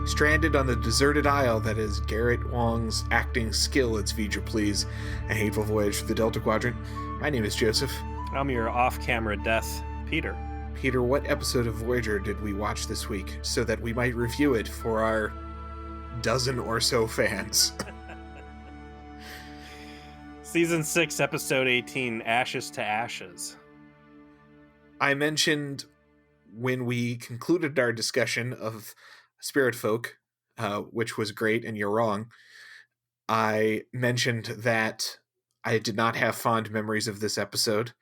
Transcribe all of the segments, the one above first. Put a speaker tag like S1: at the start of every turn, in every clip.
S1: Stranded on the deserted isle that is Garrett Wong's acting skill, its feature please, A Hateful Voyage to the Delta Quadrant. My name is Joseph.
S2: I'm your off-camera death, Peter.
S1: Peter, what episode of Voyager did we watch this week so that we might review it for our dozen or so fans?
S2: Season 6, Episode 18, Ashes to Ashes.
S1: I mentioned when we concluded our discussion of Spirit Folk, which was great, and you're wrong, I mentioned that I did not have fond memories of this episode,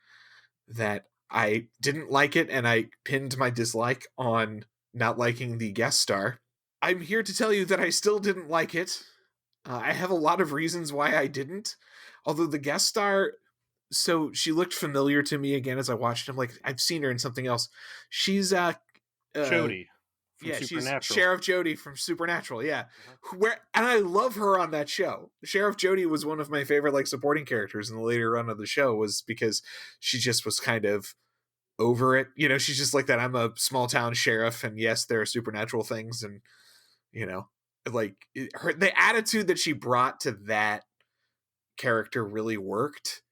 S1: that I didn't like it, and I pinned my dislike on not liking the guest star. I'm here to tell you that I still didn't like it. I have a lot of reasons why I didn't. Although the guest star, so she looked familiar to me again as I watched him. Like, I've seen her in something else. She's
S2: Jodie from
S1: she's
S2: Supernatural.
S1: Sheriff Jodie from Supernatural. Yeah, and I love her on that show. Sheriff Jodie was one of my favorite supporting characters in the later run of the show, was because she just was kind of over it. She's just like that. I'm a small town sheriff, and yes, there are supernatural things, and the attitude that she brought to that character really worked,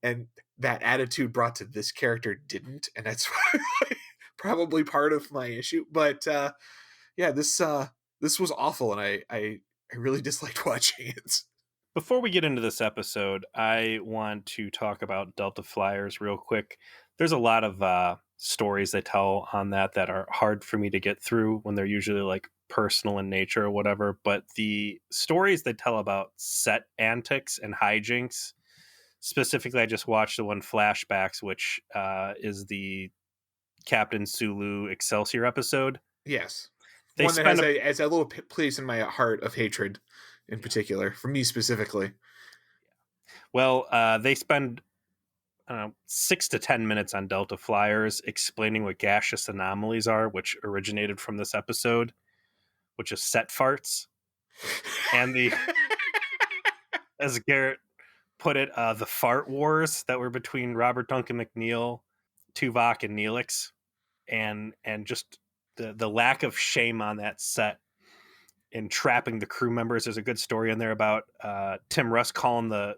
S1: and that attitude brought to this character didn't, and that's probably part of my issue. But this was awful, and I really disliked watching it.
S2: Before we get into this episode, I want to talk about Delta Flyers real quick. There's a lot of stories they tell on that are hard for me to get through when they're usually personal in nature or whatever, but the stories they tell about set antics and hijinks, specifically I just watched the one Flashbacks, which is the Captain Sulu Excelsior episode.
S1: Yes. One that has a little place in my heart of hatred in particular, for me specifically.
S2: Well, they spend 6 to 10 minutes on Delta Flyers explaining what gaseous anomalies are, which originated from this episode, which is set farts. And as Garrett put it, the fart wars that were between Robert Duncan McNeil, Tuvok, and Neelix, and just the lack of shame on that set in trapping the crew members. There's a good story in there about Tim Russ calling the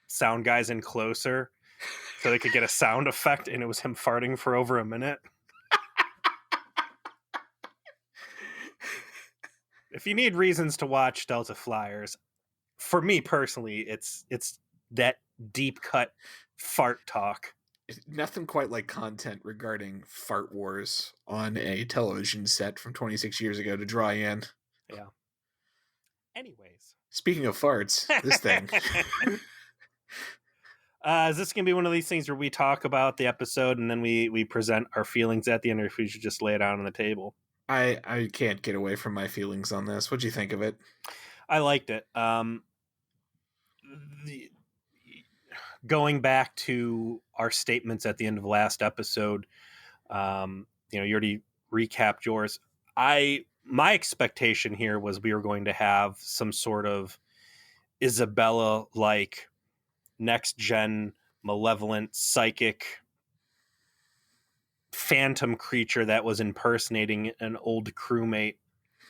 S2: sound guys in closer so they could get a sound effect, and it was him farting for over a minute. If you need reasons to watch Delta Flyers, for me personally, it's that deep cut fart talk.
S1: Nothing quite like content regarding fart wars on a television set from 26 years ago to draw you in.
S2: Yeah. Anyways.
S1: Speaking of farts, this thing.
S2: Is this going to be one of these things where we talk about the episode and then we present our feelings at the end, or if we should just lay it out on the table?
S1: I can't get away from my feelings on this. What'd you think of it?
S2: I liked it. Going back to our statements at the end of the last episode, you already recapped yours. My expectation here was we were going to have some sort of Isabella-like next gen malevolent psychic phantom creature that was impersonating an old crewmate.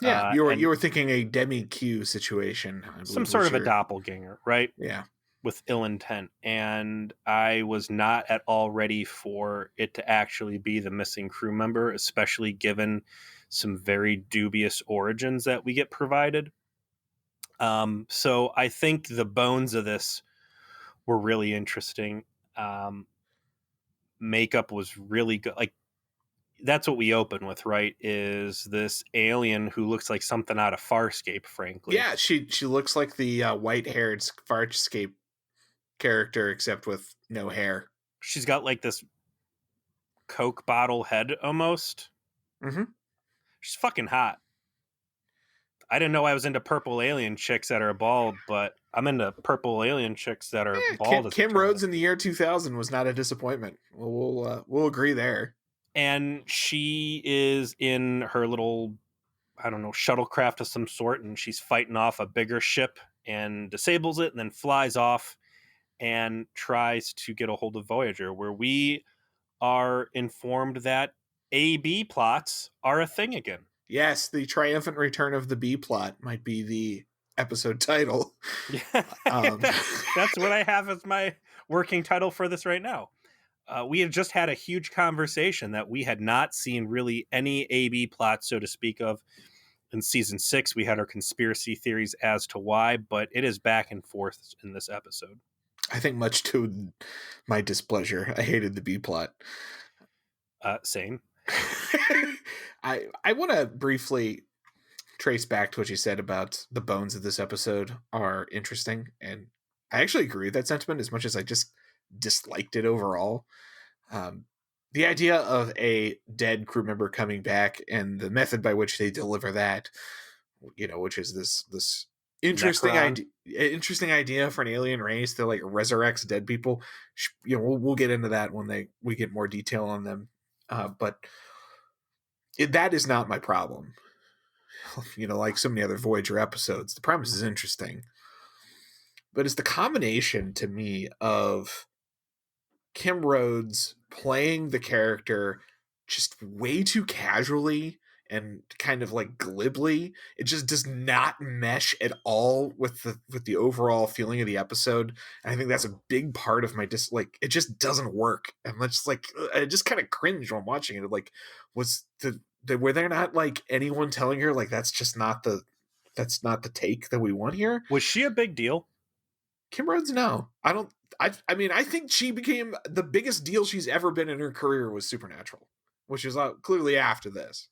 S1: Yeah, you were thinking a Demi-Q situation.
S2: Some sort of a doppelganger, right?
S1: Yeah.
S2: With ill intent. And I was not at all ready for it to actually be the missing crew member, especially given some very dubious origins that we get provided. So I think the bones of this were really interesting. Makeup was really good. That's what we open with, right? Is this alien who looks like something out of Farscape, frankly.
S1: Yeah, she looks like the white-haired Farscape character, except with no hair.
S2: She's got this Coke bottle head almost.
S1: Mm-hmm.
S2: She's fucking hot. I didn't know I was into purple alien chicks that are bald, but I'm into purple alien chicks that are bald.
S1: Kim Rhodes in the year 2000 was not a disappointment. We'll agree there.
S2: And she is in her little, I don't know, shuttlecraft of some sort, and she's fighting off a bigger ship and disables it, and then flies off and tries to get a hold of Voyager, where we are informed that A-B plots are a thing again.
S1: Yes, the triumphant return of the B plot might be the episode title.
S2: Yeah,
S1: Um,
S2: that's what I have as my working title for this right now. We had just had a huge conversation that we had not seen really any AB plot, so to speak, of in season 6. We had our conspiracy theories as to why, but it is back and forth in this episode.
S1: I think much to my displeasure, I hated the B plot.
S2: Same.
S1: I want to briefly trace back to what you said about the bones of this episode are interesting, and I actually agree with that sentiment as much as I just disliked it overall. Um, the idea of a dead crew member coming back and the method by which they deliver that, which is this
S2: Necron.
S1: interesting idea for an alien race that like resurrects dead people. We'll get into that when we get more detail on them. But that is not my problem. Like so many other Voyager episodes, the premise is interesting, but it's the combination to me of Kim Rhodes playing the character just way too casually and kind of like glibly. It just does not mesh at all with the overall feeling of the episode. And I think that's a big part of my like it just doesn't work. And I'm just like I just kind of cringe when watching it. Like was were there not like anyone telling her like that's not the take that we want here?
S2: Was she a big deal?
S1: Kim Rhodes, no. I don't. I mean, I think she became the biggest deal she's ever been in her career was Supernatural, which is clearly after this.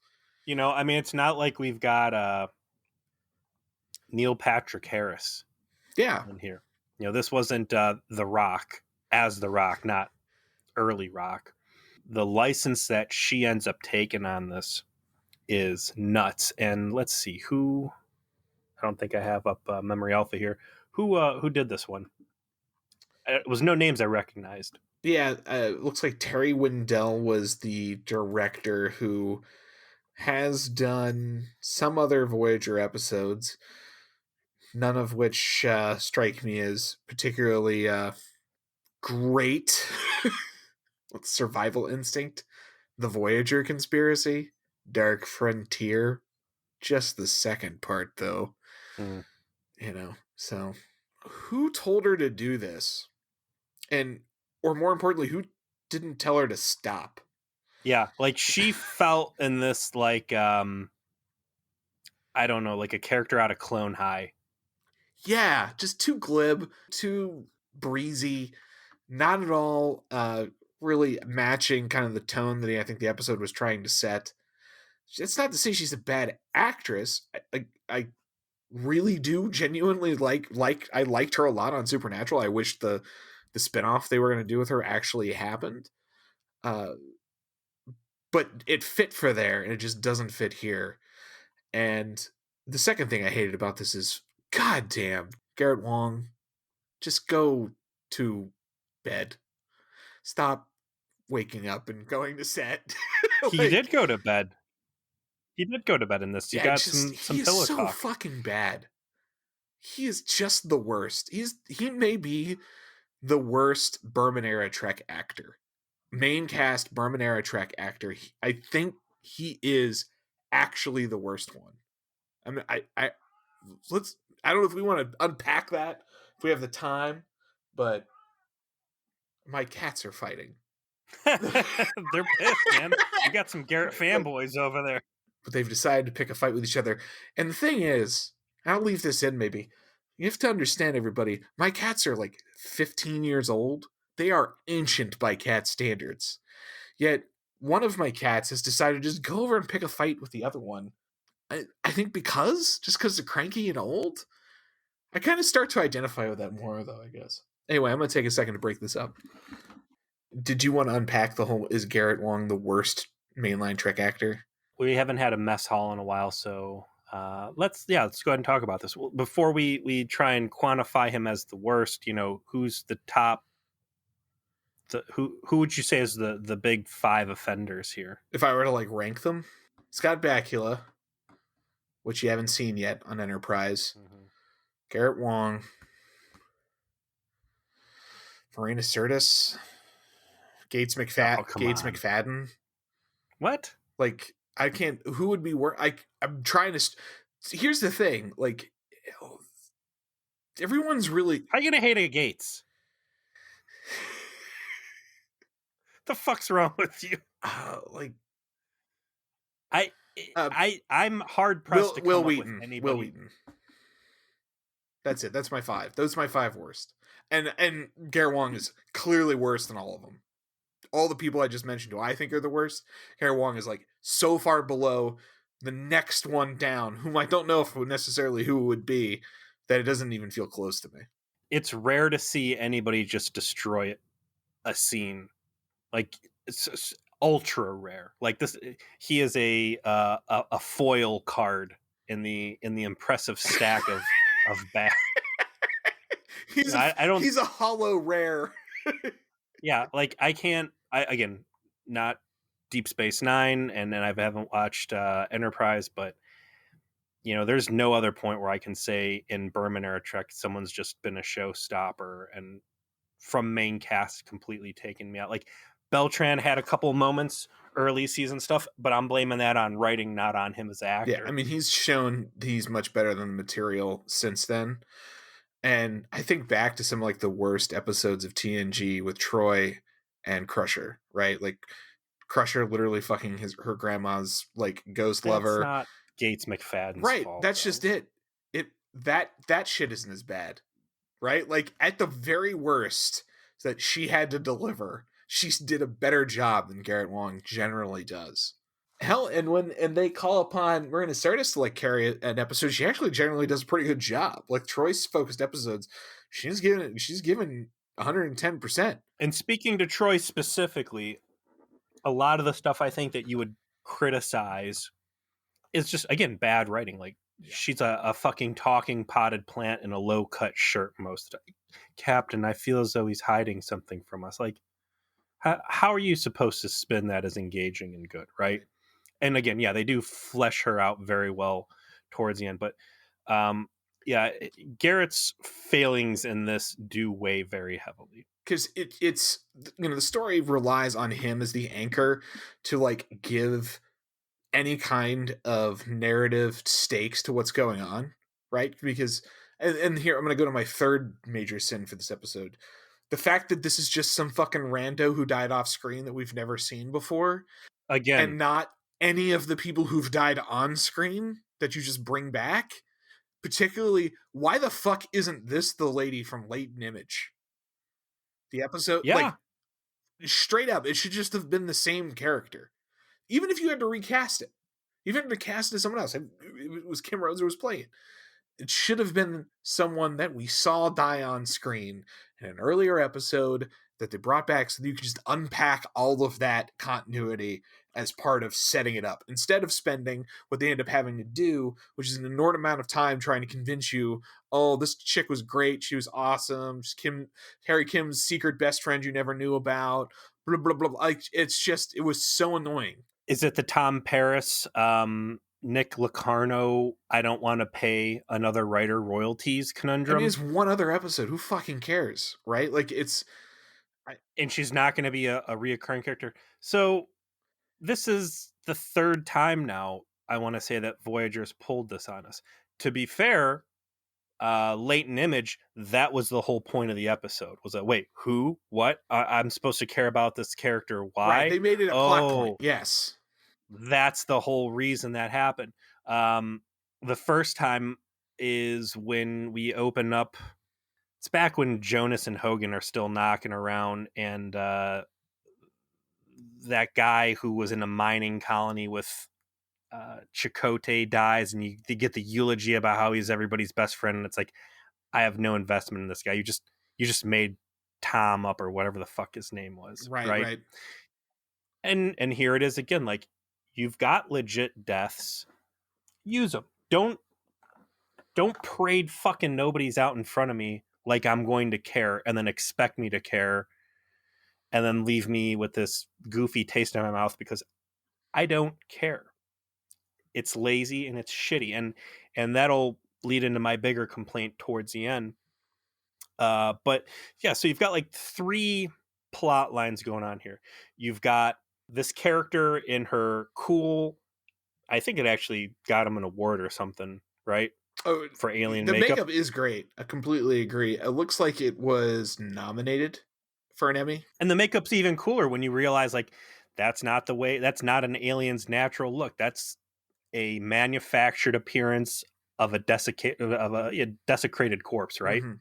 S2: I mean, it's not like we've got Neil Patrick Harris
S1: Yeah,
S2: in here. This wasn't The Rock as The Rock, not early Rock. The license that she ends up taking on this is nuts. And let's see who. I don't think I have up Memory Alpha here. Who did this one? It was no names I recognized.
S1: yeah. Looks like Terry Wendell was the director who has done some other Voyager episodes, none of which strike me as particularly great. Survival Instinct, The Voyager Conspiracy, Dark Frontier. Just the second part, though.
S2: Mm.
S1: So who told her to do this? And, or more importantly, who didn't tell her to stop?
S2: Yeah, like she felt in this like I don't know, like a character out of Clone High.
S1: Yeah, just too glib, too breezy, not at all really matching kind of the tone that I think the episode was trying to set. It's not to say she's a bad actress. I really do genuinely like I liked her a lot on Supernatural. I wish the spinoff they were going to do with her actually happened. Uh, but it fit for there, and it just doesn't fit here. And the second thing I hated about this is, goddamn, Garrett Wong, just go to bed. Stop waking up and going to set.
S2: He did
S1: Like,
S2: go to bed. He did go to bed in this. He
S1: yeah,
S2: got
S1: just
S2: some
S1: he is
S2: pillow
S1: so
S2: talk.
S1: fucking bad. He is just the worst. He may be the worst Berman era Trek actor. Main cast Berman era Trek actor. I think he is actually the worst one. I mean, I let's. I don't know if we want to unpack that if we have the time, but my cats are fighting.
S2: They're pissed, man. We got some Garrett fanboys over there.
S1: But they've decided to pick a fight with each other. And the thing is, I'll leave this in maybe. You have to understand, everybody, my cats are like 15 years old. They are ancient by cat standards. Yet, one of my cats has decided to just go over and pick a fight with the other one. I think just because they're cranky and old. I kind of start to identify with that more, though, I guess. Anyway, I'm going to take a second to break this up. Did you want to unpack the whole, is Garrett Wong the worst mainline Trek actor?
S2: We haven't had a mess hall in a while, so let's go ahead and talk about this before we try and quantify him as the worst. Who's the top? Who would you say is the big 5 offenders here?
S1: If I were to like rank them, Scott Bakula, which you haven't seen yet on Enterprise,
S2: Mm-hmm.
S1: Garrett Wong, Marina Sirtis,
S2: Oh, come
S1: Gates
S2: on!
S1: McFadden.
S2: What?
S1: Like I can't. Who would be worse? I'm trying to. Here's the thing. Like, everyone's really.
S2: How you gonna hate a Gates? The fuck's wrong with you?
S1: Like
S2: I
S1: uh,
S2: I'm hard pressed to
S1: Will
S2: come up with
S1: Wheaton. Will
S2: anybody.
S1: Wheaton. That's it. That's my five. Those are my five worst. And Garrett Wong is clearly worse than all of them. All the people I just mentioned who I think are the worst, Garrett Wong is like so far below the next one down, whom I don't know if necessarily who it would be, that it doesn't even feel close to me.
S2: It's rare to see anybody just destroy a scene. Like it's ultra rare. Like this, he is a foil card in the impressive stack of bad. I don't.
S1: He's a hollow rare.
S2: Yeah, like I can't. I again not Deep Space Nine, and then I haven't watched Enterprise, but there's no other point where I can say in Berman era Trek someone's just been a showstopper and from main cast completely taken me out. Like Beltran had a couple moments early season stuff, but I'm blaming that on writing, not on him as an
S1: Yeah, I
S2: actor.
S1: mean he's shown he's much better than the material since then. And I think back to some like the worst episodes of TNG with Troy and Crusher, right? Like Crusher literally fucking her grandma's like ghost
S2: That's
S1: lover.
S2: not Gates McFadden's
S1: Right,
S2: fault,
S1: that's
S2: though.
S1: just it. That shit isn't as bad, right? Like at the very worst that she had to deliver, she did a better job than Garrett Wong generally does. Hell, and they call upon Marina Sirtis to like carry an episode, she actually generally does a pretty good job. Like Troy's focused episodes, she's given 110%.
S2: And speaking to Troy specifically, a lot of the stuff I think that you would criticize is just again bad writing. Like
S1: Yeah.
S2: she's a fucking talking potted plant in a low cut shirt most of the time. Captain, I feel as though he's hiding something from us. Like how are you supposed to spin that as engaging and good, right? And again, yeah, they do flesh her out very well towards the end, but um yeah, Garrett's failings in this do weigh very heavily.
S1: Because it's the story relies on him as the anchor to like give any kind of narrative stakes to what's going on, right? Because and here I'm going to go to my third major sin for this episode. The fact that this is just some fucking rando who died off screen that we've never seen before, and
S2: Again,
S1: not any of the people who've died on screen that you just bring back. Particularly, why the fuck isn't this the lady from Latent Image? The episode,
S2: yeah,
S1: like, straight up, it should just have been the same character. Even if you had to recast it, even if you had to cast it as someone else, it was Kim Rhodes who was playing. It should have been someone that we saw die on screen in an earlier episode that they brought back so that you could just unpack all of that continuity as part of setting it up instead of spending what they end up having to do, which is an inordinate amount of time trying to convince you, oh, this chick was great, she was awesome, she's Harry Kim's secret best friend you never knew about, blah blah blah. Like it was so annoying.
S2: is it the Tom Paris, Nick Locarno, I don't want to pay another writer royalties
S1: I mean,
S2: conundrum?
S1: it's one other episode. Who fucking cares, right? Like it's
S2: And she's not going to be a reoccurring character. So this is the third time now, I want to say, that Voyager's pulled this on us. To be fair, Latent Image, that was the whole point of the episode. Was that, wait, who? What? I'm supposed to care about this character.
S1: right.
S2: Why?
S1: They made it a plot point.
S2: Oh,
S1: Yes.
S2: that's the whole reason that happened. Um, the first time is when we open up. It's back when Jonas and Hogan are still knocking around, and that guy who was in a mining colony with Chakotay dies, and you get the eulogy about how he's everybody's best friend, and it's like, I have no investment in this guy. You just made Tom up or whatever the fuck his name was,
S1: Right.
S2: right?
S1: Right.
S2: And here it is again. Like you've got legit deaths, use them. Don't parade fucking nobody's out in front of me like I'm going to care, and then expect me to care, and then leave me with this goofy taste in my mouth because I don't care. It's lazy and it's shitty, and that'll lead into my bigger complaint towards the end. But yeah, so you've got like three plot lines going on here. You've got this character in her cool I think it actually got him an award or something, right?
S1: Oh,
S2: For alien
S1: the
S2: makeup.
S1: makeup is great. I completely agree. It looks like it was nominated for an Emmy.
S2: And the makeup's even cooler when you realize, like, that's not an alien's natural look. That's a manufactured appearance of a desecrated corpse, right?
S1: Hmm.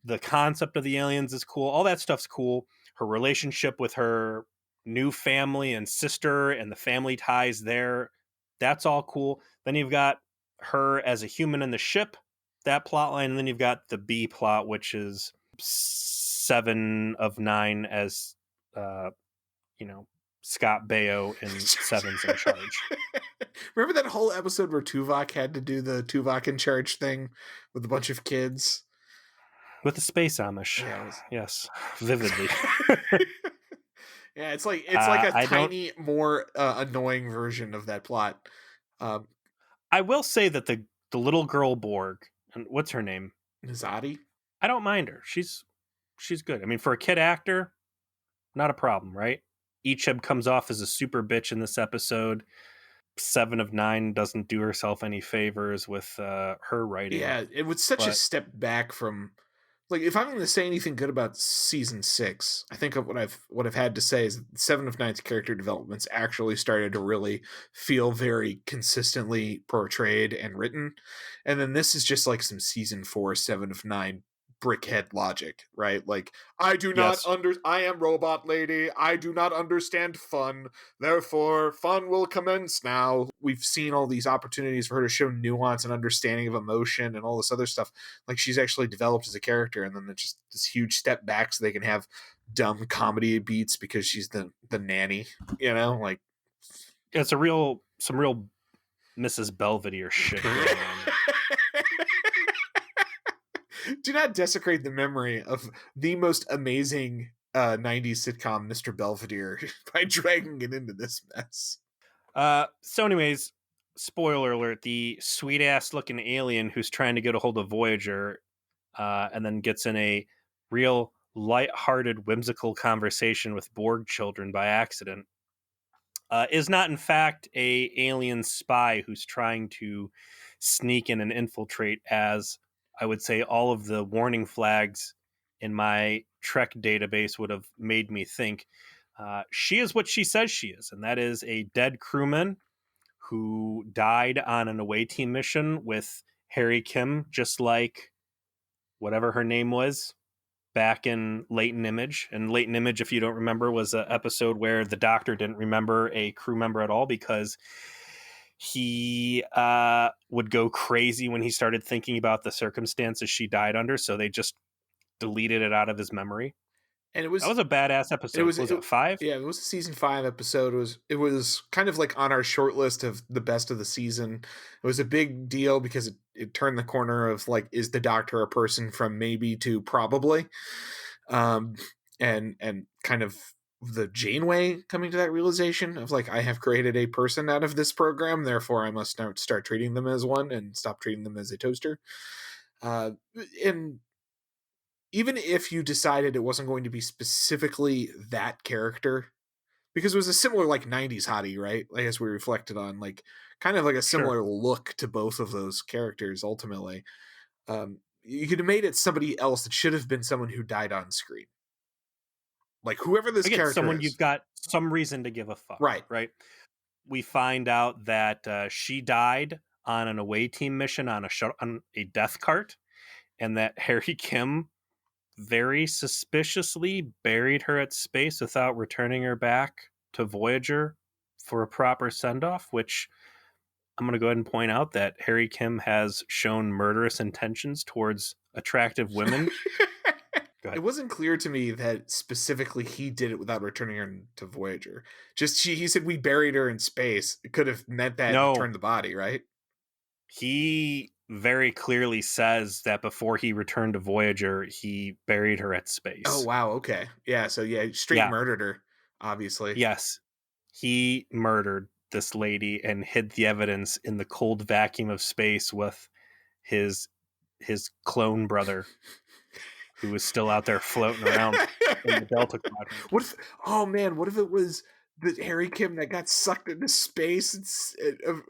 S2: The concept of the aliens is cool. All that stuff's cool. Her relationship with her new family and sister and the family ties there, that's all cool. Then you've got her as a human in the ship, that plot line, and then you've got the B plot, which is 7 of 9 as uh, you know, Scott Baio and Seven's in charge.
S1: Remember that whole episode where Tuvok had to do the Tuvok in charge thing with a bunch of kids?
S2: With the space Amish.
S1: Yeah, it was.
S2: Yes, vividly.
S1: Yeah, it's like a
S2: I don't.
S1: tiny, more annoying version of that plot. Um,
S2: I will say that the little girl Borg, and what's her name?
S1: Nizadi.
S2: I don't mind her. She's good. I mean, for a kid actor, not a problem, right? Icheb comes off as a super bitch in this episode. 7 of 9 doesn't do herself any favors with her writing,
S1: Yeah, it was such a
S2: but
S1: step back from like if I'm going to say anything good about season 6, I think of what I've had to say is 7 of 9's character developments actually started to really feel very consistently portrayed and written, and then this is just like some season 4 7 of 9 brickhead logic, right? Like
S2: yes,
S1: I am robot lady. I do not understand fun. Therefore, fun will commence now. We've seen all these opportunities for her to show nuance and understanding of emotion and all this other stuff. Like she's actually developed as a character, and then it's just this huge step back so they can have dumb comedy beats because she's the nanny, like
S2: it's some real Mrs. Belvedere shit going on there.
S1: do not desecrate the memory of the most amazing 90s sitcom, Mr. Belvedere, by dragging it into this mess.
S2: So, anyways, spoiler alert: the sweet ass looking alien who's trying to get a hold of Voyager, and then gets in a real light-hearted, whimsical conversation with Borg children by accident, is not in fact a alien spy who's trying to sneak in and infiltrate, as I would say all of the warning flags in my Trek database would have made me think. She is what she says she is, and that is a dead crewman who died on an away team mission with Harry Kim, just like whatever her name was back in Leighton Image. And Leighton Image, if you don't remember, was an episode where the doctor didn't remember a crew member at all because he would go crazy when he started thinking about the circumstances she died under. So they just deleted it out of his memory.
S1: And
S2: That was a badass
S1: it
S2: episode.
S1: was
S2: What was
S1: it,
S2: it, 5?
S1: yeah, it was a season 5 episode. It was kind of like on our short list of the best of the season. It was a big deal because it turned the corner of like, is the doctor a person from maybe to probably, um, and kind of the Janeway coming to that realization of like, I have created a person out of this program, therefore I must now start treating them as one and stop treating them as a toaster. And even if you decided it wasn't going to be specifically that character, because it was a similar like 90s hottie, right? Like as we reflected on, like kind of like a
S2: Sure.
S1: similar look to both of those characters ultimately. You could have made it somebody else that should have been someone who died on screen. Like whoever this
S2: Again,
S1: character
S2: someone you've
S1: is.
S2: got some reason to give a fuck,
S1: Right.
S2: right? We find out that she died on an away team mission on a death cart, and that Harry Kim very suspiciously buried her at space without returning her back to Voyager for a proper send off. Which I'm going to go ahead and point out that Harry Kim has shown murderous intentions towards attractive women. Go
S1: It
S2: ahead.
S1: wasn't clear to me that specifically he did it without returning her to Voyager. Just he said we buried her in space. It could have meant that and
S2: No,
S1: returned the body, right?
S2: he very clearly says that before he returned to Voyager, he buried her at
S1: Oh
S2: space.
S1: wow, okay. Yeah, so yeah, straight
S2: Yeah,
S1: murdered her, obviously.
S2: yes, he murdered this lady and hid the evidence in the cold vacuum of space with his his clone brother, who was still out there floating around in the Delta Quadrant.
S1: What if oh man, what if it was the Harry Kim that got sucked into space.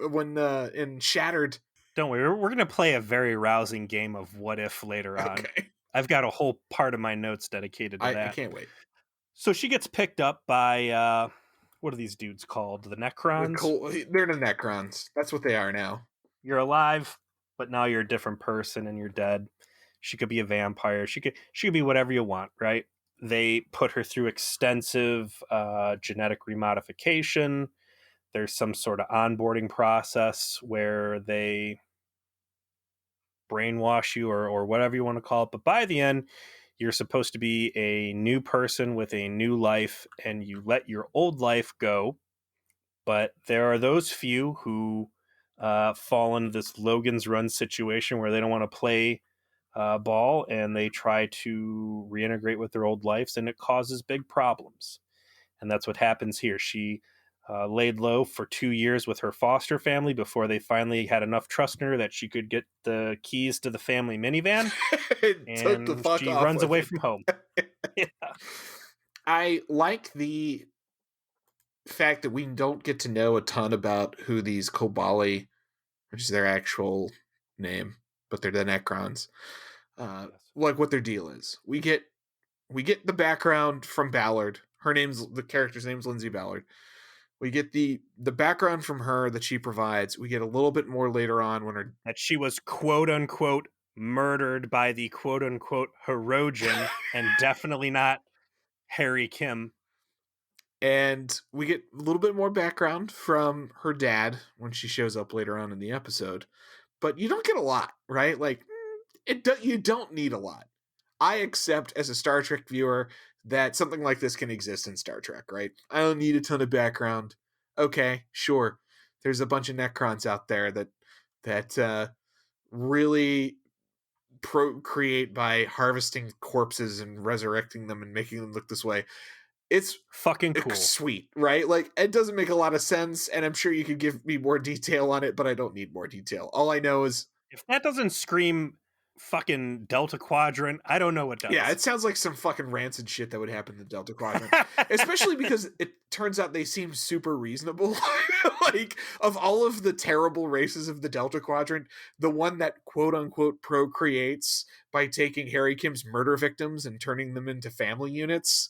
S1: When in Shattered.
S2: Don't worry, we're going to play a very rousing game of what if later on.
S1: Okay,
S2: I've got a whole part of my notes dedicated to
S1: I
S2: that.
S1: can't wait.
S2: So she gets picked up by what are these dudes called? The Necrons?
S1: They're the Necrons. That's what they are now.
S2: You're alive, but now you're a different person and you're dead. She could be a vampire. She could be whatever you want, right? They put her through extensive genetic remodification. There's some sort of onboarding process where they brainwash you or whatever you want to call it. But by the end, you're supposed to be a new person with a new life, and you let your old life go. But there are those few who fall into this Logan's Run situation where they don't want to play ball and they try to reintegrate with their old lives, and it causes big problems. And that's what happens here. She laid low for 2 years with her foster family before they finally had enough trust in her that she could get the keys to the family minivan,
S1: Took the
S2: and
S1: fuck
S2: she
S1: off
S2: runs
S1: with
S2: away
S1: it.
S2: from home. Yeah.
S1: I like the fact that we don't get to know a ton about who these Kobali, which is their actual name, but they're the Necrons.
S2: Yes.
S1: Like what their deal is. We get the background from Ballard. The character's name's Lindsay Ballard. We get the background from her that she provides. We get a little bit more later on when her
S2: That she was quote unquote murdered by the quote unquote Herodian and definitely not Harry Kim.
S1: and we get a little bit more background from her dad when she shows up later on in the episode. But you don't get a lot, right? Like you don't need a lot. I accept as a Star Trek viewer that something like this can exist in Star Trek, right? I don't need a ton of background. Okay, sure. There's a bunch of Necrons out there that really procreate by harvesting corpses and resurrecting them and making them look this way. It's
S2: Fucking cool.
S1: sweet, right? Like it doesn't make a lot of sense, and I'm sure you could give me more detail on it, but I don't need more detail. All I know is,
S2: If that doesn't scream fucking Delta Quadrant, I don't know what
S1: yeah,
S2: does.
S1: it sounds like some fucking rancid shit that would happen in the Delta Quadrant. Especially because it turns out they seem super reasonable. Like, of all of the terrible races of the Delta Quadrant, the one that quote unquote procreates by taking Harry Kim's murder victims and turning them into family units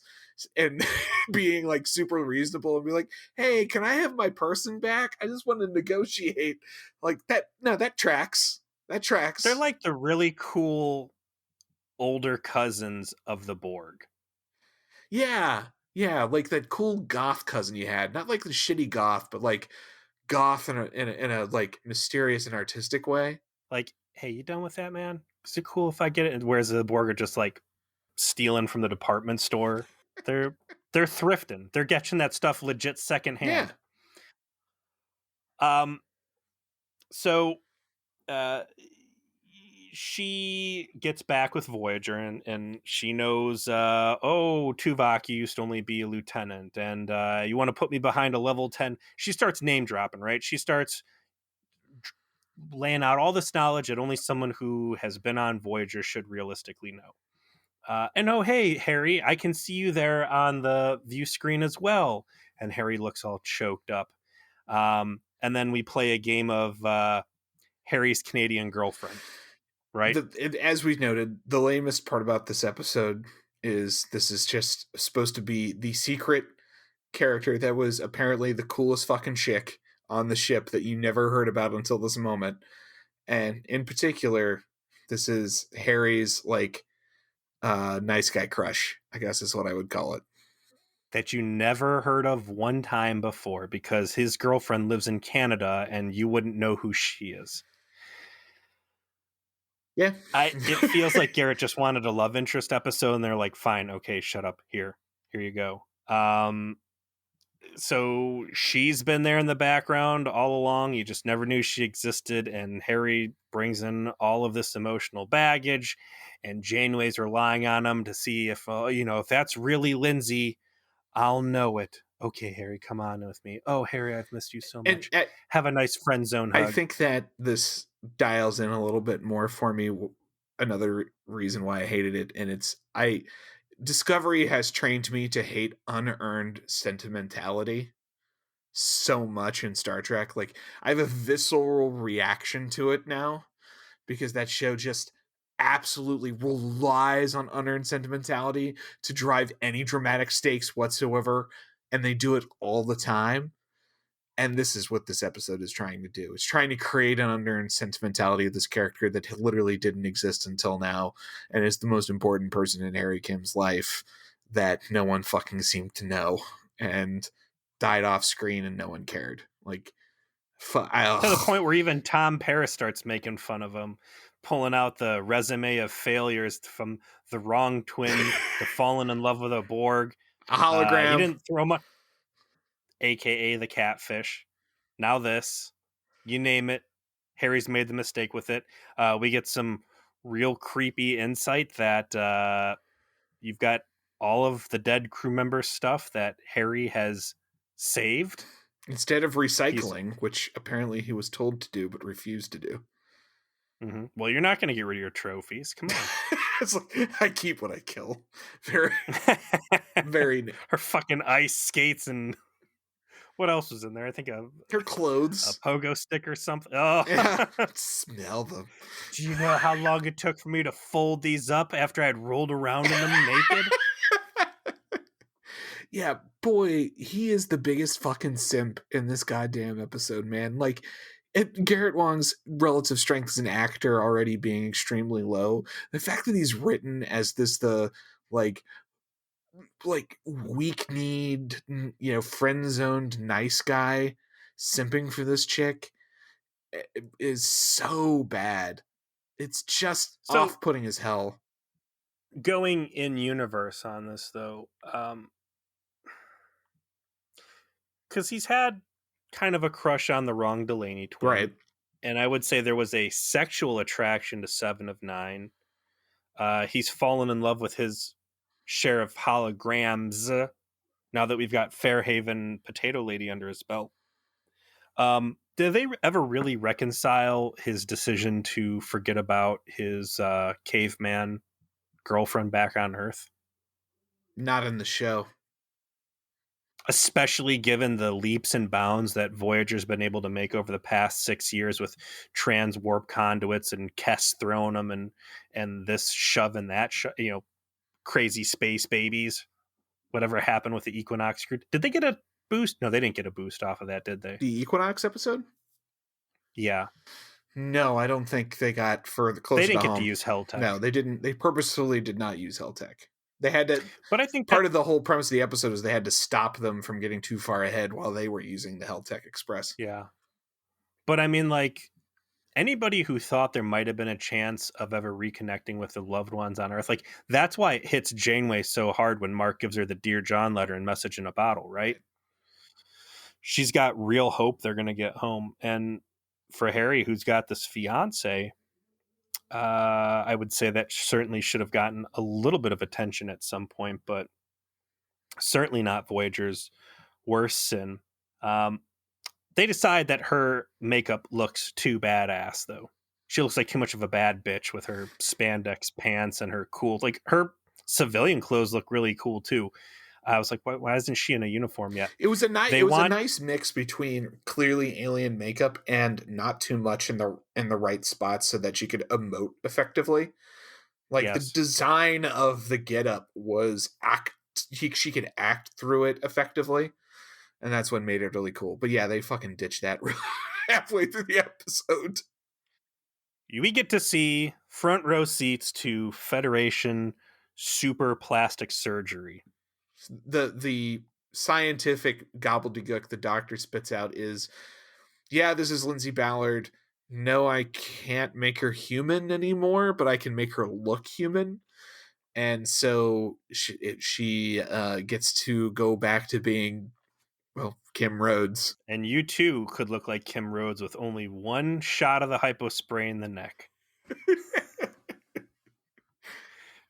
S1: and being like super reasonable and be like, hey, can I have my person back? I just want to negotiate. Like that. No, that tracks. That
S2: They're
S1: tracks.
S2: like the really cool older cousins of the Borg.
S1: Yeah. Yeah, like that cool goth cousin you had. Not like the shitty goth, but like goth in a like mysterious and artistic way.
S2: Like, hey, you done with that, man? Is it cool if I get it? Whereas the Borg are just like stealing from the department store. They're they're thrifting. They're getting that stuff legit
S1: Yeah.
S2: secondhand. Um, so uh, she gets back with Voyager and she knows, oh, Tuvok, you used to only be a lieutenant, and you want to put me behind a level 10. She starts name dropping, right? She starts laying out all this knowledge that only someone who has been on Voyager should realistically know. And oh, hey, Harry, I can see you there on the view screen as well. And Harry looks all choked up. And then we play a game of Harry's Canadian girlfriend, right?
S1: As we've noted, the lamest part about this episode is this is just supposed to be the secret character that was apparently the coolest fucking chick on the ship that you never heard about until this moment. And in particular, this is Harry's like nice guy crush, I guess is what I would call it.
S2: That you never heard of one time before because his girlfriend lives in Canada and you wouldn't know who she is.
S1: Yeah.
S2: It feels like Garrett just wanted a love interest episode and they're like, fine, okay, shut up. Here you go. So she's been there in the background all along. You just never knew she existed. And Harry brings in all of this emotional baggage, and Janeway's relying on him to see if, if that's really Lindsay, I'll know it. Okay, Harry, come on with me. Oh, Harry, I've missed you so
S1: and
S2: much. Have a nice friend zone
S1: I
S2: hug.
S1: think that this dials in a little bit more for me. Another reason why I hated it, and it's Discovery has trained me to hate unearned sentimentality so much in Star Trek. Like, I have a visceral reaction to it now because that show just absolutely relies on unearned sentimentality to drive any dramatic stakes whatsoever, and they do it all the time. And this is what this episode is trying to do. It's trying to create an unearned sentimentality of this character that literally didn't exist until now, and is the most important person in Harry Kim's life that no one fucking seemed to know, and died off screen and no one cared. Like,
S2: To the point where even Tom Paris starts making fun of him, pulling out the resume of failures from the wrong twin to falling in love with a Borg.
S1: a
S2: You
S1: hologram.
S2: didn't throw much, aka the catfish. Now this, you name it. Harry's made the mistake with it. We get some real creepy insight that you've got all of the dead crew member stuff that Harry has saved.
S1: Instead of
S2: He's
S1: recycling, which apparently he was told to do but refused to do.
S2: Well, you're not going to get rid of your trophies. Come on.
S1: It's like, I keep what I kill. Very, very.
S2: Her fucking ice skates and what else was in there? I think
S1: Her
S2: a
S1: clothes.
S2: pogo stick or something. Oh,
S1: Yeah, smell them.
S2: do you know how long it took for me to fold these up after I'd rolled around in them naked?
S1: Yeah, boy, he is the biggest fucking simp in this goddamn episode, man. Like, Garrett Wang's relative strength as an actor already being extremely low, the fact that he's written as the like weak kneed, friend zoned nice guy simping for this chick is so bad. It's just
S2: So
S1: off putting as hell.
S2: going in universe on this though, because he's had kind of a crush on the wrong Delaney twin,
S1: Right.
S2: and I would say there was a sexual attraction to Seven of Nine. He's fallen in love with his share of holograms now that we've got Fairhaven Potato Lady under his belt. Did they ever really reconcile his decision to forget about his caveman girlfriend back on Earth?
S1: Not in the show.
S2: Especially given the leaps and bounds that Voyager's been able to make over the past 6 years with trans warp conduits and Kess throwing them and this shove and that crazy space babies. Whatever happened with the Equinox crew? Did they get a boost? No, they didn't get a boost off of that, did they?
S1: The Equinox episode?
S2: Yeah,
S1: No, I don't think they got further
S2: they
S1: closer to
S2: didn't get to
S1: home.
S2: use Hell Tech.
S1: No, they didn't. They purposefully did not use Hell Tech. They had to.
S2: But I think
S1: Part
S2: that
S1: of the whole premise of the episode is they had to stop them from getting too far ahead while they were using the Hell Tech Express.
S2: yeah. But I mean, like, anybody who thought there might have been a chance of ever reconnecting with the loved ones on Earth, like, that's why it hits Janeway so hard when Mark gives her the Dear John letter and message in a bottle, right?
S1: Right.
S2: She's got real hope they're going to get home. And for Harry, who's got this fiance, I would say that certainly should have gotten a little bit of attention at some point, but certainly not Voyager's worst sin. They decide that her makeup looks too badass, though. She looks like too much of a bad bitch with her spandex pants and her cool, like her civilian clothes look really cool too. I was like, why isn't she in a uniform yet?
S1: It was a nice.
S2: They
S1: It was a
S2: want,
S1: nice mix between clearly alien makeup and not too much in the right spots so that she could emote effectively. Like, the
S2: yes.
S1: design of the getup was she could act through it effectively, and that's what made it really cool. But yeah, they fucking ditched that halfway through the episode.
S2: We get to see front row seats to Federation super plastic surgery.
S1: The scientific gobbledygook the doctor spits out is, yeah, this is Lindsay Ballard. No, I can't make her human anymore, but I can make her look human. And so she gets to go back to being, well, Kim Rhodes.
S2: And you too could look like Kim Rhodes with only one shot of the hypospray in the neck.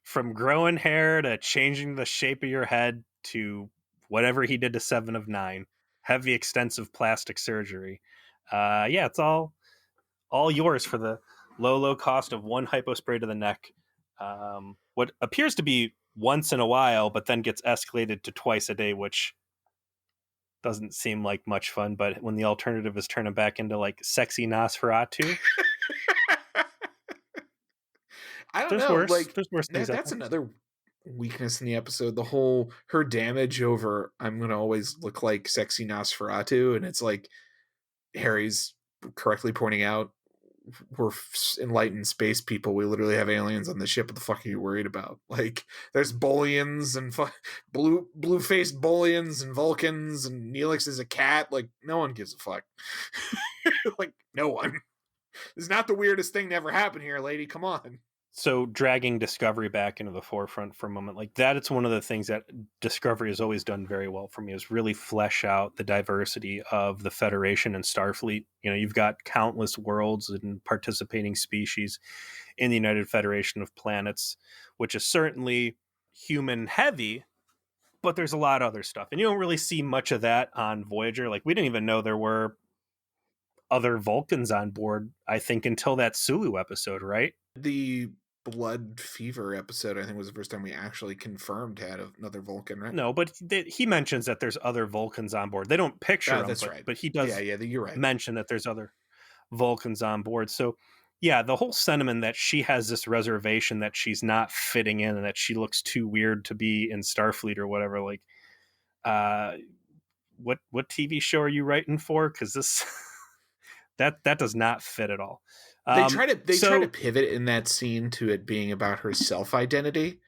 S2: From growing hair to changing the shape of your head to whatever he did to Seven of Nine, heavy, extensive plastic surgery. Yeah, it's all yours for the low cost of one hypospray to the neck. What appears to be once in a while, but then gets escalated to twice a day, which doesn't seem like much fun. But when the alternative is turning back into like sexy Nosferatu,
S1: I don't
S2: there's
S1: know,
S2: worse.
S1: like
S2: There's worse things out
S1: that's
S2: there.
S1: another weakness in the episode. The whole her damage over I'm gonna always look like sexy Nosferatu, and it's like Harry's correctly pointing out we're enlightened space people. We literally have aliens on the ship. What the fuck are you worried about? Like, there's Bolians and blue faced Bolians and Vulcans, and Neelix is a cat. Like, no one gives a fuck. Like, no one. It's not the weirdest thing to ever happen here, lady. Come on.
S2: So dragging Discovery back into the forefront for a moment, like that, it's one of the things that Discovery has always done very well for me, is really flesh out the diversity of the Federation and Starfleet. You know, you've got countless worlds and participating species in the United Federation of Planets, which is certainly human heavy, but there's a lot of other stuff. And you don't really see much of that on Voyager. Like, we didn't even know there were other Vulcans on board, I think, until that Sulu episode, right?
S1: The blood fever episode, I think, was the first time we actually confirmed had another Vulcan, right?
S2: No, but he mentions that there's other Vulcans on board. They don't picture them,
S1: That's right.
S2: but he
S1: Yeah,
S2: does
S1: yeah, you're right.
S2: mention that there's other Vulcans on board. So, yeah, the whole sentiment that she has this reservation, that she's not fitting in, and that she looks too weird to be in Starfleet or whatever. Like, uh, what TV show are you writing for? Because this that does not fit at all.
S1: They try to
S2: So
S1: pivot in that scene to it being about her self identity,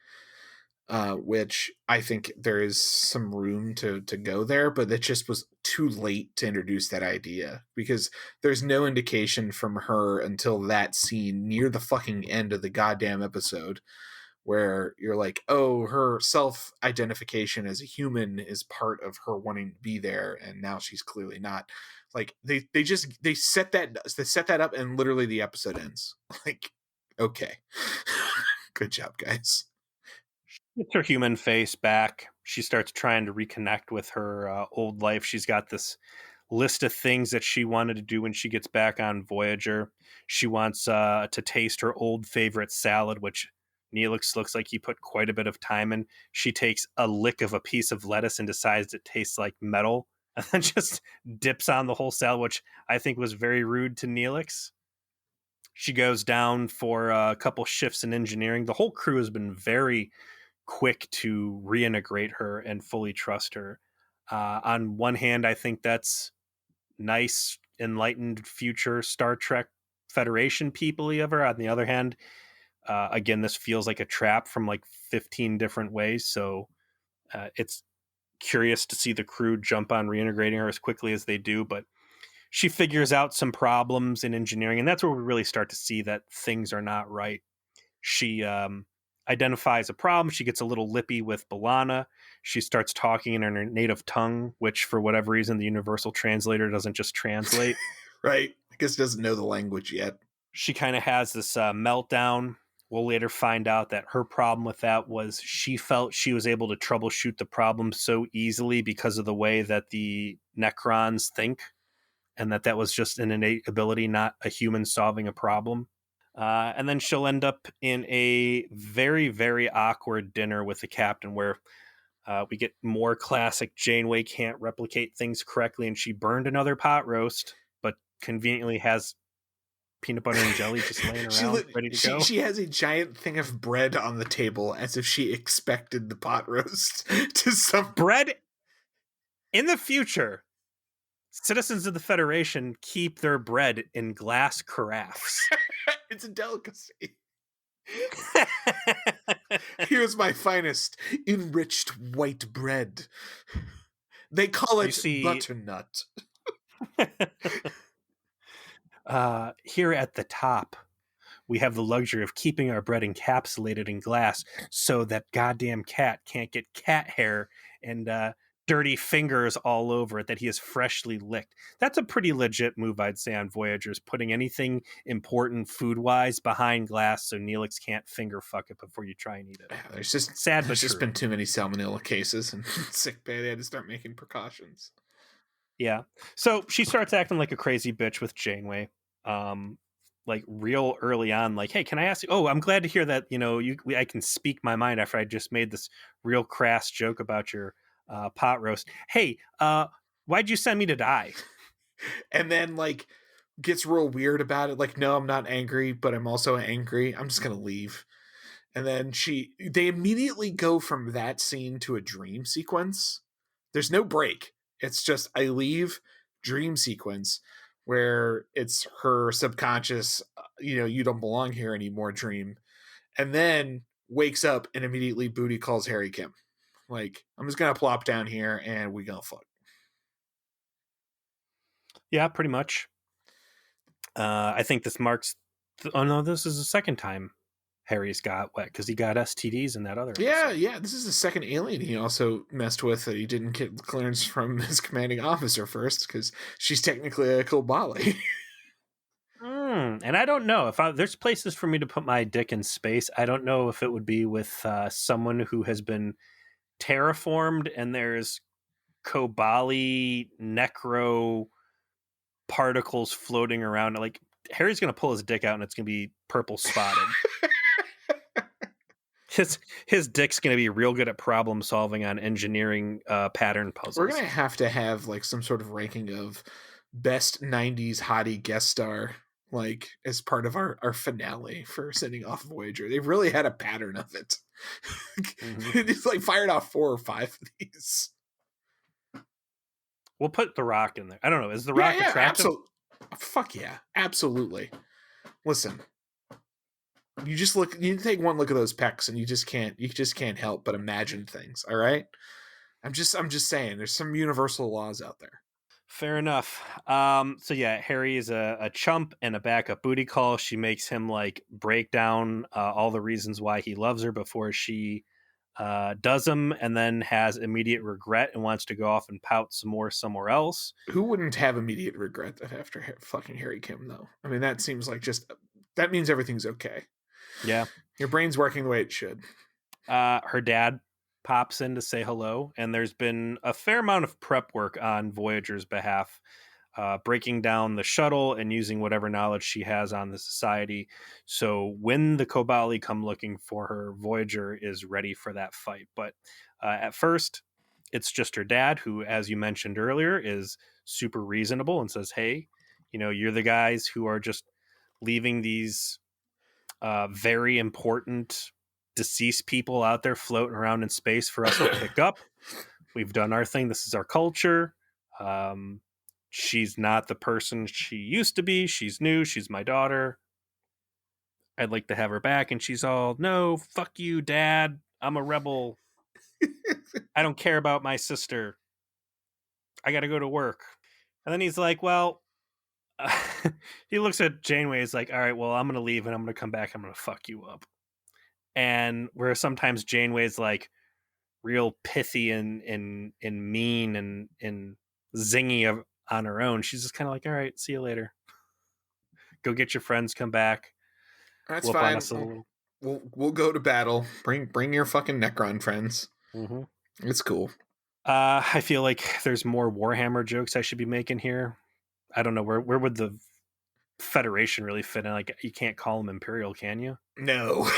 S1: which I think there is some room to go there, but it just was too late to introduce that idea because there's no indication from her until that scene near the fucking end of the goddamn episode where you're like, oh, her self identification as a human is part of her wanting to be there, and now she's clearly not. Like they set that up, and literally the episode ends. Like, okay, good job, guys.
S2: gets her human face back. She starts trying to reconnect with her old life. She's got this list of things that she wanted to do when she gets back on Voyager. She wants to taste her old favorite salad, which Neelix looks like he put quite a bit of time in. She takes a lick of a piece of lettuce and decides it tastes like metal, and then just dips on the whole salad, which I think was very rude to Neelix. She goes down for a couple shifts in engineering. The whole crew has been very quick to reintegrate her and fully trust her. On one hand, I think that's nice, enlightened future Star Trek Federation people ever. On the other hand, again, this feels like a trap from like 15 different ways. So it's curious to see the crew jump on reintegrating her as quickly as they do. But she figures out some problems in engineering, and that's where we really start to see that things are not right. She identifies a problem. She gets a little lippy with Balana. She starts talking in her native tongue, which for whatever reason the universal translator doesn't just translate.
S1: Right? I guess doesn't know the language yet.
S2: She kind of has this meltdown. We'll later find out that her problem with that was she felt she was able to troubleshoot the problem so easily because of the way that the Necrons think, and that was just an innate ability, not a human solving a problem. And then she'll end up in a very, very awkward dinner with the captain where we get more classic Janeway can't replicate things correctly, and she burned another pot roast, but conveniently has peanut butter and jelly just laying around ready to go.
S1: She has a giant thing of bread on the table as if she expected the pot roast to some
S2: Bread in the future. Citizens of the Federation keep their bread in glass carafes.
S1: It's a delicacy. Here's my finest enriched white bread. They call it butternut.
S2: Here at the top, we have the luxury of keeping our bread encapsulated in glass so that goddamn cat can't get cat hair and dirty fingers all over it that he has freshly licked. That's a pretty legit move, I'd say, on Voyagers, putting anything important food-wise behind glass so Neelix can't finger fuck it before you try and eat it.
S1: Yeah, there's just
S2: sad,
S1: there's
S2: but
S1: just
S2: true.
S1: been too many salmonella cases and sick bay. They had to start making precautions.
S2: Yeah. So she starts acting like a crazy bitch with Janeway. like real early on, like, "Hey, can I ask you? Oh, I'm glad to hear that I can speak my mind after I just made this real crass joke about your pot roast. Hey, why'd you send me to die?"
S1: And then like gets real weird about it. Like, no, I'm not angry, but I'm also angry. I'm just gonna leave. And then they immediately go from that scene to a dream sequence. There's no break. It's just I leave, dream sequence, where it's her subconscious, you don't belong here anymore dream. And then wakes up and immediately booty calls Harry Kim. Like, I'm just gonna plop down here and we gonna fuck.
S2: Yeah, pretty much. I think this marks. Oh no, this is the second time Harry's got wet because he got STDs in that other
S1: Yeah,
S2: episode.
S1: yeah. This is the second alien he also messed with that he didn't get clearance from his commanding officer first, because she's technically a Kobali.
S2: And I don't know if there's places for me to put my dick in space. I don't know if it would be with someone who has been terraformed and there's Kobali necro particles floating around. Like Harry's gonna pull his dick out and it's gonna be purple spotted. His dick's gonna be real good at problem solving on engineering pattern
S1: We're
S2: puzzles.
S1: gonna have like some sort of ranking of best '90s hottie guest star, like as part of our finale for sending off Voyager. They've really had a pattern of it.
S2: Hmm.
S1: It's like fired off 4 or 5 of these.
S2: We'll put The Rock in there. I don't know. Is The
S1: Yeah,
S2: Rock
S1: yeah,
S2: attractive?
S1: absolutely. Fuck yeah, absolutely. Listen, you take one look at those pecs and you just can't help but imagine things. All right, I'm just saying, there's some universal laws out there.
S2: Fair enough. So yeah, Harry is a chump and a backup booty call. She makes him like break down all the reasons why he loves her before she does them, and then has immediate regret and wants to go off and pout some more somewhere else.
S1: Who wouldn't have immediate regret that after fucking Harry Kim though? I mean, that seems like just that means everything's okay.
S2: Yeah.
S1: Your brain's working the way it should.
S2: Her dad pops in to say hello, and there's been a fair amount of prep work on Voyager's behalf, breaking down the shuttle and using whatever knowledge she has on the society. So when the Kobali come looking for her, Voyager is ready for that fight. But at first, it's just her dad, who, as you mentioned earlier, is super reasonable and says, "Hey, you're the guys who are just leaving these very important deceased people out there floating around in space for us to pick up. We've done our thing. This is our culture. Um, she's not the person she used to be. She's new. She's my daughter. I'd like to have her back." And she's all, "No, fuck you, dad. I'm a rebel. I don't care about my sister. I got to go to work." And then he's like, "Well," he looks at Janeway. He's like, "All right, well, I'm going to leave and I'm going to come back. I'm going to fuck you up." And where sometimes Janeway's like, real pithy and mean and zingy on her own, she's just kind of like, "All right, see you later. Go get your friends. Come back.
S1: That's
S2: Whoop on
S1: fine.
S2: us a little."
S1: We'll go to battle. Bring your fucking Necron friends.
S2: Mm-hmm.
S1: It's cool.
S2: I feel like there's more Warhammer jokes I should be making here. I don't know where would the Federation really fit in. Like, you can't call them Imperial, can you?
S1: No.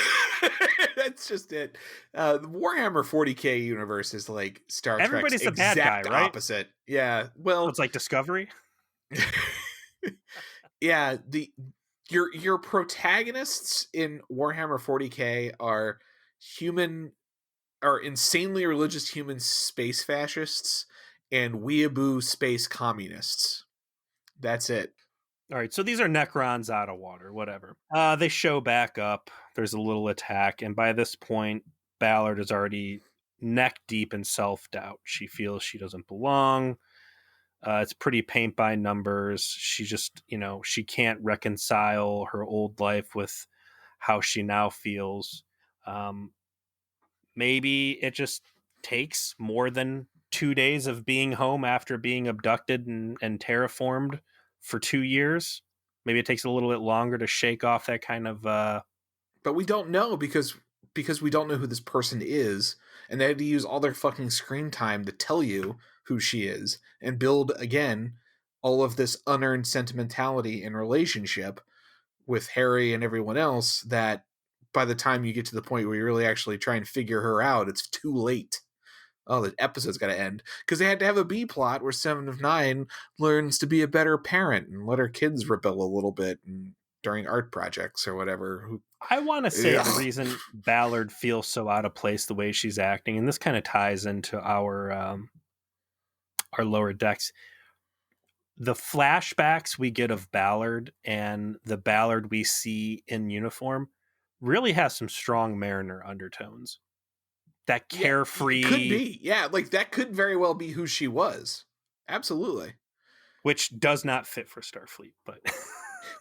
S1: That's just it. The Warhammer 40K universe is like Star Trek's
S2: Everybody's the bad guy,
S1: exact
S2: right?
S1: opposite. Yeah.
S2: So
S1: Well,
S2: it's like Discovery.
S1: yeah, the your protagonists in Warhammer 40K human are insanely religious human space fascists and weeaboo space communists. That's it.
S2: All right, so these are Necrons out of water, whatever. They show back up. There's a little attack, and by this point, Ballard is already neck deep in self doubt. She feels she doesn't belong. It's pretty paint by numbers. She just, she can't reconcile her old life with how she now feels. Um, Maybe it just takes more than 2 days of being home after being abducted and terraformed for 2 years. Maybe it takes a little bit longer to shake off that kind of
S1: But we don't know because we don't know who this person is, and they had to use all their fucking screen time to tell you who she is and build again all of this unearned sentimentality and relationship with Harry and everyone else that by the time you get to the point where you really actually try and figure her out, it's too late. Oh, the episode's got to end because they had to have a B plot where Seven of Nine learns to be a better parent and let her kids rebel a little bit and during art projects or whatever.
S2: I want to say the
S1: Ugh.
S2: reason Ballard feels so out of place the way she's acting, and this kind of ties into our lower decks. The flashbacks we get of Ballard and the Ballard we see in uniform really has some strong Mariner undertones. That
S1: Yeah, it could
S2: carefree,
S1: be. Yeah, like that could very well be who she was. Absolutely.
S2: which does not fit for Starfleet, but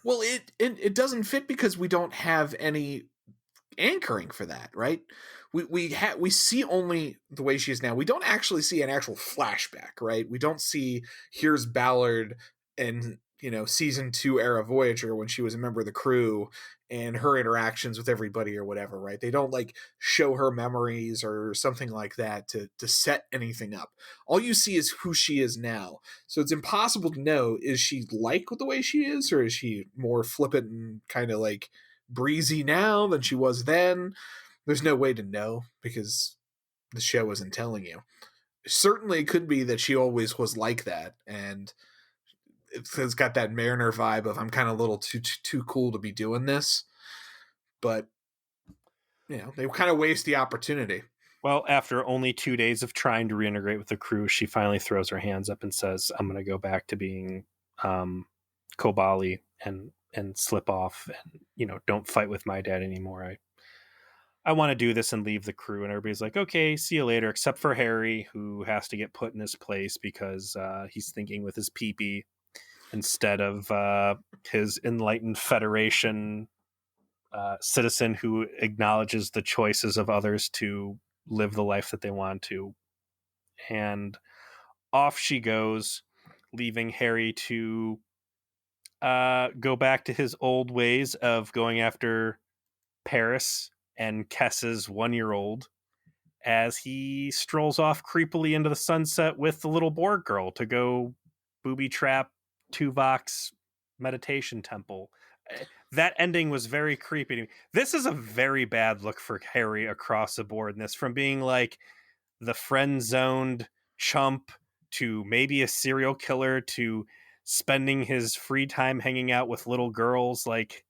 S1: Well, it doesn't fit because we don't have any anchoring for that, right? We see only the way she is now. We don't actually see an actual flashback, right? We don't see here's Ballard in season 2 era Voyager when she was a member of the crew and her interactions with everybody or whatever, right? They don't like show her memories or something like that to set anything up. All you see is who she is now. So it's impossible to know, is she like the way she is, or is she more flippant and kind of like breezy now than she was then? There's no way to know because the show isn't telling you. Certainly it could be that she always was like that, and it's got that Mariner vibe of I'm kind of a little too cool to be doing this, but they kind of waste the opportunity.
S2: well, after only 2 days of trying to reintegrate with the crew, she finally throws her hands up and says, "I'm going to go back to being Kobali and slip off, and don't fight with my dad anymore. I want to do this and leave the crew." And everybody's like, "Okay, see you later," except for Harry, who has to get put in his place because he's thinking with his peepee instead of his enlightened Federation citizen who acknowledges the choices of others to live the life that they want to. And off she goes, leaving Harry to go back to his old ways of going after Paris and Kess's 1-year-old as he strolls off creepily into the sunset with the little Borg girl to go booby trap Tuvok's meditation temple. That ending was very creepy to me. This is a very bad look for Harry across the board in this, from being like the friend zoned chump to maybe a serial killer to spending his free time hanging out with little girls. Like,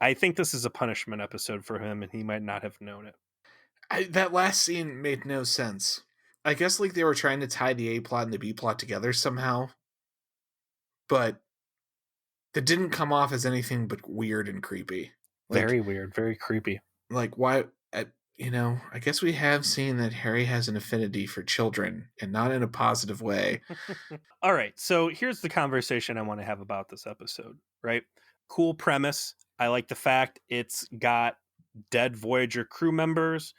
S2: I think this is a punishment episode for him, and he might not have known it.
S1: That last scene made no sense. I guess like they were trying to tie the A plot and the B plot together somehow, but that didn't come off as anything but weird and creepy. Like
S2: Very weird, very creepy.
S1: why? I guess we have seen that Harry has an affinity for children, and not in a positive way.
S2: All right, so here's the conversation I want to have about this episode, right? Cool premise. I like the fact it's got dead Voyager crew members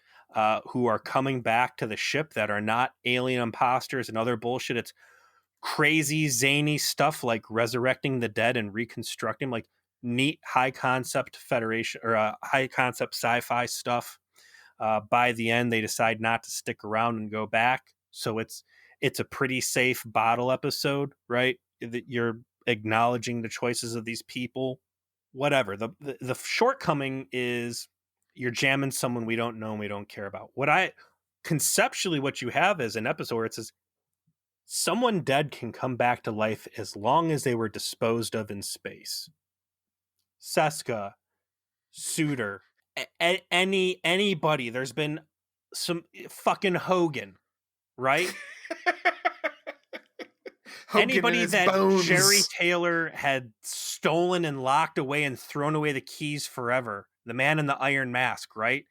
S2: who are coming back to the ship that are not alien imposters and other bullshit. It's crazy, zany stuff like resurrecting the dead and reconstructing, like neat, high concept Federation or high concept sci-fi stuff. By the end, they decide not to stick around and go back, so it's a pretty safe bottle episode, right? That you're acknowledging the choices of these people. Whatever. The shortcoming is you're jamming someone we don't know and we don't care about. Conceptually what you have is an episode where it says someone dead can come back to life as long as they were disposed of in space. Seska, Suter, anybody. There's been some fucking Hogan, right?
S1: Hogan and
S2: Anybody
S1: his
S2: that Jerry
S1: bones.
S2: Taylor had stolen and locked away and thrown away the keys forever. The man in the iron mask, right?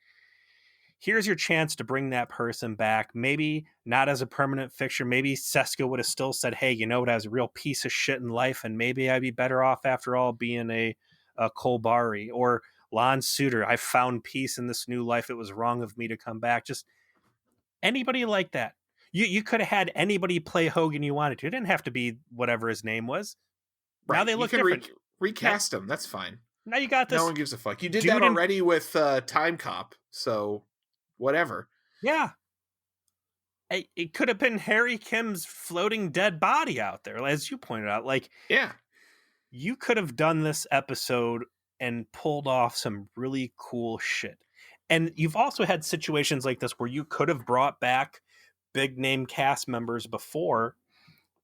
S2: Here's your chance to bring that person back. Maybe not as a permanent fixture. Maybe Seska would have still said, "Hey, you know what? I was a real piece of shit in life, and maybe I'd be better off after all being a Kolbari." Or Lon Suter, "I found peace in this new life. It was wrong of me to come back." Just anybody like that. You could have had anybody play Hogan you wanted to. It didn't have to be whatever his name was. Now
S1: Right.
S2: they
S1: You
S2: look
S1: can
S2: different. Now,
S1: recast him. That's fine.
S2: now you got
S1: No
S2: this
S1: one gives a fuck. You did that
S2: dude in,
S1: already with Time Cop, so whatever.
S2: yeah. It could have been Harry Kim's floating dead body out there, as you pointed out. Like,
S1: Yeah.
S2: you could have done this episode and pulled off some really cool shit. And you've also had situations like this where you could have brought back big name cast members before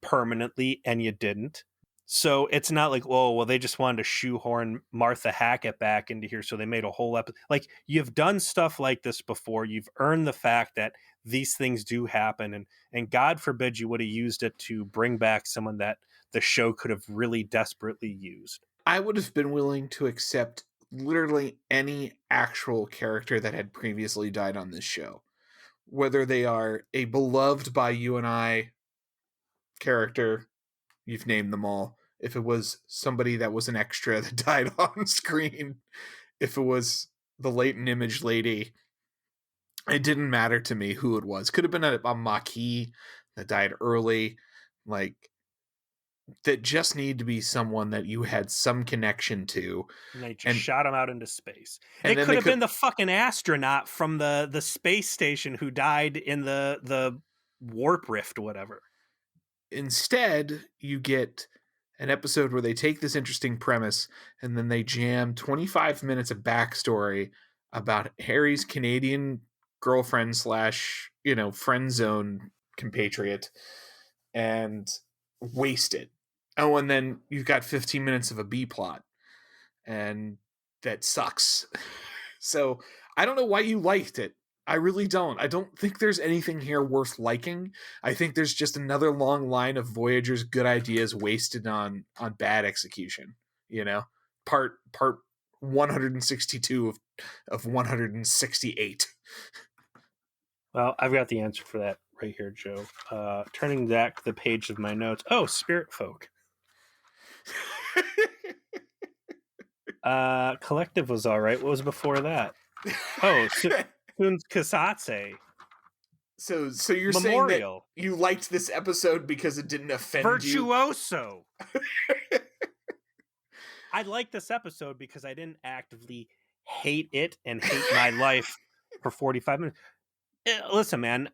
S2: permanently and you didn't. So it's not like, oh, well, they just wanted to shoehorn Martha Hackett back into here. So they made a whole episode. Like, you've done stuff like this before. You've earned the fact that these things do happen. And God forbid you would have used it to bring back someone that the show could have really desperately used.
S1: I would have been willing to accept literally any actual character that had previously died on this show, whether they are a beloved by you and I character, you've named them all. If it was somebody that was an extra that died on screen, if it was the latent image lady, it didn't matter to me who it was. Could have been a Maquis that died early, like that just need to be someone that you had some connection to,
S2: And they just
S1: and
S2: shot him out into space.
S1: and
S2: It
S1: then
S2: could
S1: they
S2: have been
S1: could
S2: the fucking astronaut from the space station who died in the warp rift, whatever.
S1: instead you get an episode where they take this interesting premise and then they jam 25 minutes of backstory about Harry's Canadian girlfriend slash friend zone compatriot and waste it. Oh, and then you've got 15 minutes of a B plot, and that sucks. So I don't know why you liked it. I really don't. I don't think there's anything here worth liking. I think there's just another long line of Voyager's good ideas wasted on bad execution. Part 162 of 168.
S2: Well, I've got the answer for that right here, Joe. Turning back the page of my notes. Oh, Spirit Folk. Collective was all right. What was before that? Oh, Kun's Kasatse.
S1: So you're saying that
S2: Memorial.
S1: you liked this episode because it didn't offend you?
S2: Virtuoso. I like this episode because I didn't actively hate it and hate my life for 45 minutes. Listen, man,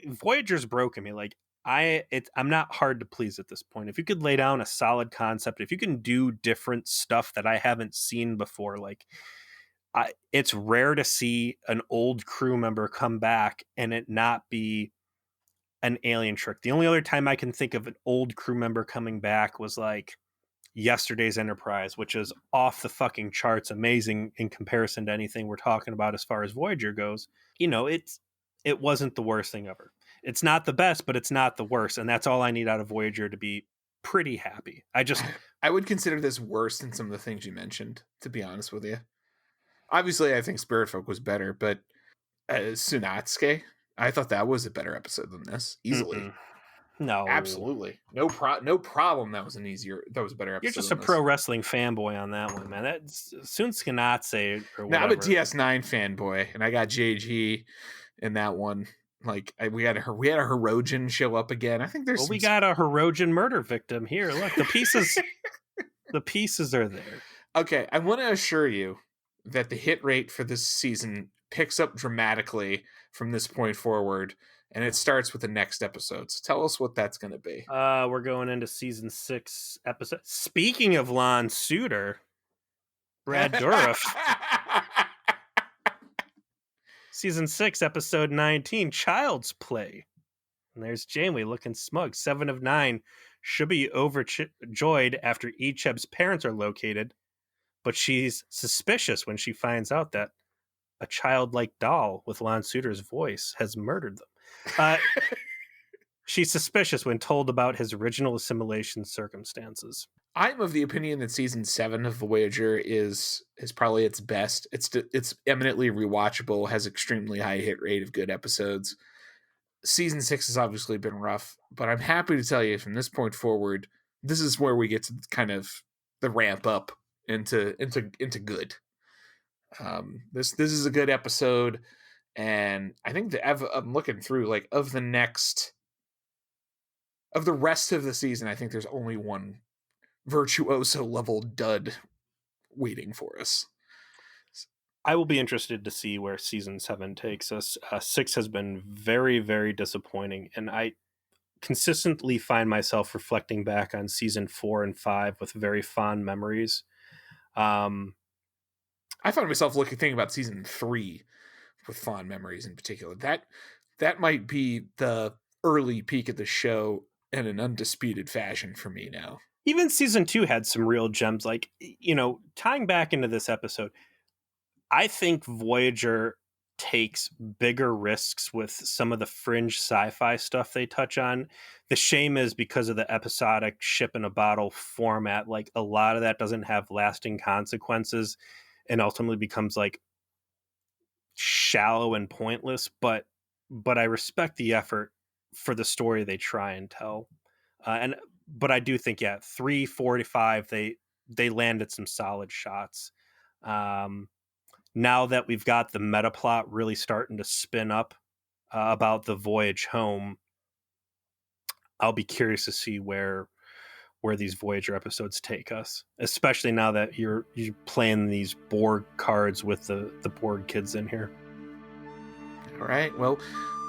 S2: Voyager's broken me. Like, I'm not hard to please at this point. If you could lay down a solid concept, if you can do different stuff that I haven't seen before, like, it's rare to see an old crew member come back and it not be an alien trick. The only other time I can think of an old crew member coming back was like Yesterday's Enterprise, which is off the fucking charts, amazing in comparison to anything we're talking about as far as Voyager goes. It wasn't the worst thing ever. It's not the best, but it's not the worst, and that's all I need out of Voyager to be pretty happy.
S1: I would consider this worse than some of the things you mentioned, to be honest with you. Obviously, I think Spirit Folk was better, but Sunatsuke, I thought that was a better episode than this, easily.
S2: Mm-mm. No,
S1: Absolutely, no problem. That was a better episode.
S2: You're just a pro wrestling fanboy on that one, man. That's Sunatsuke or whatever.
S1: Now I'm a DS9 fanboy, and I got JG in that one. Like we had a Hirogen show up again. I think
S2: we got a Hirogen murder victim here. Look, the pieces are there.
S1: Okay, I want to assure you that the hit rate for this season picks up dramatically from this point forward, and it starts with the next episode. So tell us what that's going to be.
S2: We're going into season 6 episode. Speaking of Lon Suter, Brad Dourif. Season 6, episode 19, Child's Play. And there's Janeway looking smug. 7 of 9 should be overjoyed after Icheb's parents are located, but she's suspicious when she finds out that a childlike doll with Lon Suter's voice has murdered them. She's suspicious when told about his original assimilation circumstances.
S1: I'm of the opinion that season 7 of Voyager is probably its best. It's eminently rewatchable, has extremely high hit rate of good episodes. Season 6 has obviously been rough, but I'm happy to tell you from this point forward, this is where we get to kind of the ramp up into good. This is a good episode, and I think I'm looking through like of the rest of the season, I think there's only one virtuoso level dud waiting for us.
S2: I will be interested to see where season 7 takes us. 6 has been very, very disappointing, and I consistently find myself reflecting back on season 4 and 5 with very fond memories.
S1: I found myself thinking about season 3 with fond memories in particular. That might be the early peak of the show in an undisputed fashion for me now.
S2: Even season 2 had some real gems. Like, tying back into this episode, I think Voyager takes bigger risks with some of the fringe sci-fi stuff they touch on. The shame is because of the episodic ship in a bottle format, like a lot of that doesn't have lasting consequences and ultimately becomes like shallow and pointless, but I respect the effort for the story they try and tell. And but I do think, yeah, 345 they landed some solid shots. Um Now that we've got the meta plot really starting to spin up about the voyage home, I'll be curious to see where these Voyager episodes take us, especially now that you're playing these Borg cards with the Borg kids in here.
S1: All right. Well,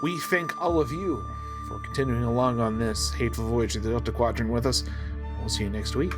S1: we thank all of you for continuing along on this hateful voyage of the Delta Quadrant with us. We'll see you next week.